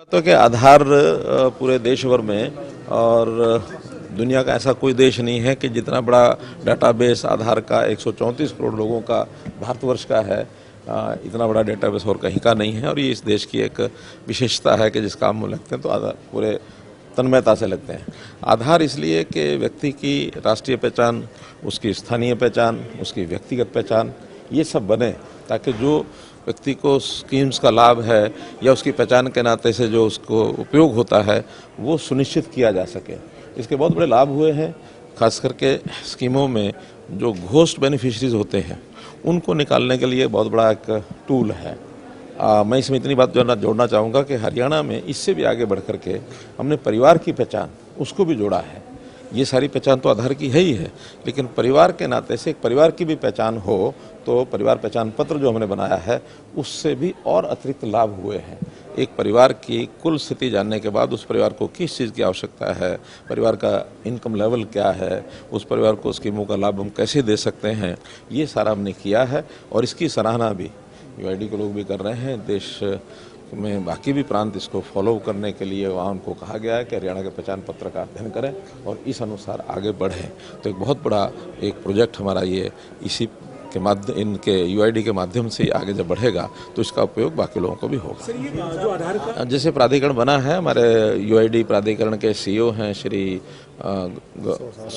तो कि आधार पूरे देश भर में और दुनिया का ऐसा कोई देश नहीं है कि जितना बड़ा डेटाबेस आधार का 134 करोड़ लोगों का भारतवर्ष का है, इतना बड़ा डेटाबेस और कहीं का नहीं है। और ये इस देश की एक विशेषता है कि जिस काम में लगते हैं तो आधार पूरे तन्मयता से लगते हैं। आधार इसलिए कि व्यक्ति की राष्ट्रीय पहचान, उसकी स्थानीय पहचान, उसकी व्यक्तिगत पहचान ये सब बने, ताकि जो व्यक्ति को स्कीम्स का लाभ है या उसकी पहचान के नाते से जो उसको उपयोग होता है वो सुनिश्चित किया जा सके। इसके बहुत बड़े लाभ हुए हैं, खास करके स्कीमों में जो घोस्ट बेनिफिशरीज होते हैं उनको निकालने के लिए बहुत बड़ा एक टूल है। मैं इसमें इतनी बात जोड़ना चाहूँगा कि हरियाणा में इससे भी आगे बढ़ कर के हमने परिवार की पहचान उसको भी जोड़ा है। ये सारी पहचान तो आधार की है ही है, लेकिन परिवार के नाते से एक परिवार की भी पहचान हो तो परिवार पहचान पत्र जो हमने बनाया है उससे भी और अतिरिक्त लाभ हुए हैं। एक परिवार की कुल स्थिति जानने के बाद उस परिवार को किस चीज़ की आवश्यकता है, परिवार का इनकम लेवल क्या है, उस परिवार को स्कीमों का लाभ हम कैसे दे सकते हैं, ये सारा हमने किया है। और इसकी सराहना भी यूआईडी के लोग भी कर रहे हैं। देश में बाकी भी प्रांत इसको फॉलो करने के लिए वहाँ उनको कहा गया है कि हरियाणा के पहचान पत्र का अध्ययन करें और इस अनुसार आगे बढ़ें। तो एक बहुत बड़ा एक प्रोजेक्ट हमारा ये इसी के माध्यम इनके यूआईडी के माध्यम से आगे जब बढ़ेगा तो इसका उपयोग बाकी लोगों को भी होगा। सर, ये जो आधार का जैसे प्राधिकरण बना है, हमारे यूआईडी प्राधिकरण के सीईओ हैं श्री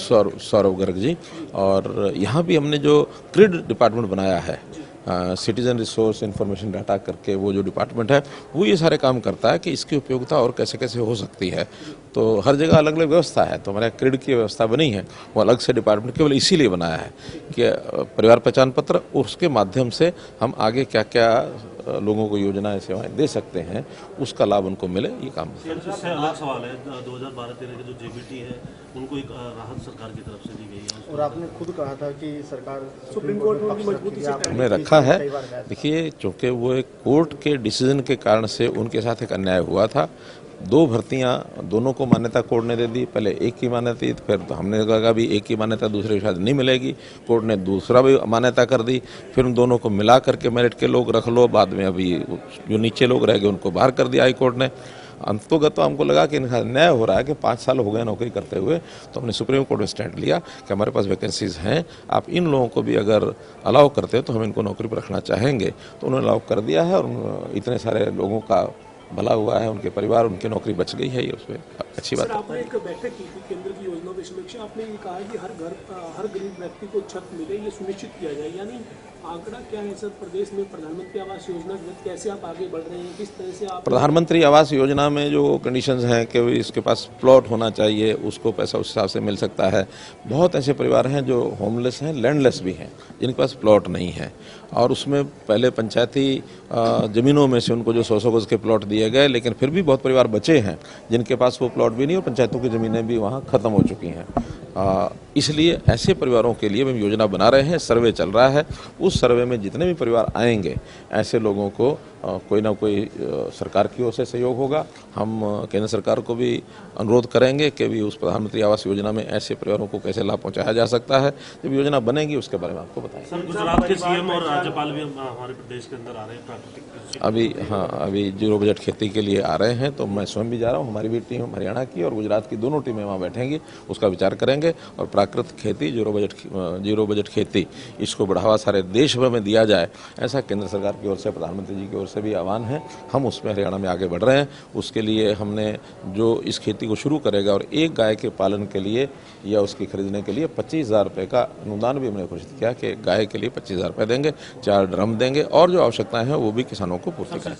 सौरभ गर्ग जी, और यहाँ भी हमने जो क्रिड डिपार्टमेंट बनाया है, सिटीजन रिसोर्स इंफॉर्मेशन डाटा करके वो जो डिपार्टमेंट है वो ये सारे काम करता है कि इसकी उपयोगिता और कैसे कैसे हो सकती है। तो हर जगह अलग अलग व्यवस्था है, तो हमारे क्रेडिट की व्यवस्था बनी है, वो अलग से डिपार्टमेंट केवल इसीलिए बनाया है कि परिवार पहचान पत्र उसके माध्यम से हम आगे क्या क्या लोगों को योजनाएं सेवाएं दे सकते हैं उसका लाभ उनको मिले, ये काम है। इससे अलग सवाल है, 2012-13 के जो जेबीटी है उनको एक राहत सरकार की तरफ से दी गई है और आपने खुद कहा था कि सरकार सुप्रीम कोर्ट में उनकी मजबूती से हमने रखा है। देखिए, चूँकि वो एक कोर्ट के डिसीजन के कारण से उनके साथ एक अन्याय हुआ था। दो भर्तियां दोनों को मान्यता कोर्ट ने दे दी, पहले एक की मान्यता थी, फिर तो हमने कहा भी एक की मान्यता दूसरे के साथ नहीं मिलेगी, कोर्ट ने दूसरा भी मान्यता कर दी, फिर उन दोनों को मिला करके मेरिट के लोग रख लो, बाद में अभी जो नीचे लोग रह गए उनको बाहर कर दिया हाई कोर्ट ने। अंतोगत तो हमको लगा कि इनका न्याय हो रहा है कि 5 साल हो गए नौकरी करते हुए, तो हमने सुप्रीम कोर्ट में स्टैंड लिया कि हमारे पास वैकेंसीज हैं, आप इन लोगों को भी अगर अलाउ करते हो तो हम इनको नौकरी पर रखना चाहेंगे। तो उन्होंने अलाउ कर दिया है और इतने सारे लोगों का भला हुआ है, उनके परिवार, उनकी नौकरी बच गई है, ये उसमें अच्छी बात है। आपने एक बैठक की थी केंद्र की योजनाओं की समीक्षा, आपने ये कहा कि हर गरीब व्यक्ति को छत मिले, ये सुनिश्चित किया जाए, यानी आंकड़ा क्या है सर प्रदेश में प्रधानमंत्री आवास योजना के तहत कैसे आप आगे बढ़ रहे हैं, किस तरह से आप? प्रधानमंत्री आवास योजना में जो कंडीशंस हैं कि इसके पास प्लॉट होना चाहिए, उसको पैसा उस हिसाब से मिल सकता है। बहुत ऐसे परिवार हैं जो होमलेस हैं, लैंडलेस भी हैं, जिनके पास प्लॉट नहीं है, और उसमें पहले पंचायती ज़मीनों में से उनको जो 100 गज के प्लॉट दिए गए, लेकिन फिर भी बहुत परिवार बचे हैं जिनके पास वो प्लॉट भी नहीं और पंचायतों की ज़मीनें भी वहाँ ख़त्म हो चुकी हैं। इसलिए ऐसे परिवारों के लिए हम योजना बना रहे हैं, सर्वे चल रहा है। उस सर्वे में जितने भी परिवार आएंगे ऐसे लोगों को कोई ना कोई सरकार की ओर से सहयोग होगा। हम केंद्र सरकार को भी अनुरोध करेंगे कि भी उस प्रधानमंत्री आवास योजना में ऐसे परिवारों को कैसे लाभ पहुंचाया जा सकता है। जब योजना बनेगी उसके बारे में आपको बताएंगे। सर, गुजरात के सीएम और राज्यपाल भी हमारे प्रदेश के अंदर आ रहे हैं प्राकृतिक अभी जीरो बजट खेती के लिए आ रहे हैं, तो मैं स्वयं भी जा रहा हूँ, हमारी भी टीम हरियाणा की और गुजरात की दोनों टीमें वहाँ बैठेंगी, उसका विचार करेंगे और प्राकृतिक खेती, जीरो बजट खेती, इसको बढ़ावा सारे देश भर में दिया जाए, ऐसा केंद्र सरकार की ओर से, प्रधानमंत्री जी की ओर से भी आह्वान है। हम उसमें हरियाणा में आगे बढ़ रहे हैं। उसके लिए हमने जो इस खेती को शुरू करेगा और एक गाय के पालन के लिए या उसकी खरीदने के लिए 25,000 रुपये का अनुदान भी हमने घोषित किया कि गाय के लिए 25,000 रुपये देंगे, 4 ड्रम देंगे और जो आवश्यकताएं हैं वो भी किसानों को पूर्ति करें।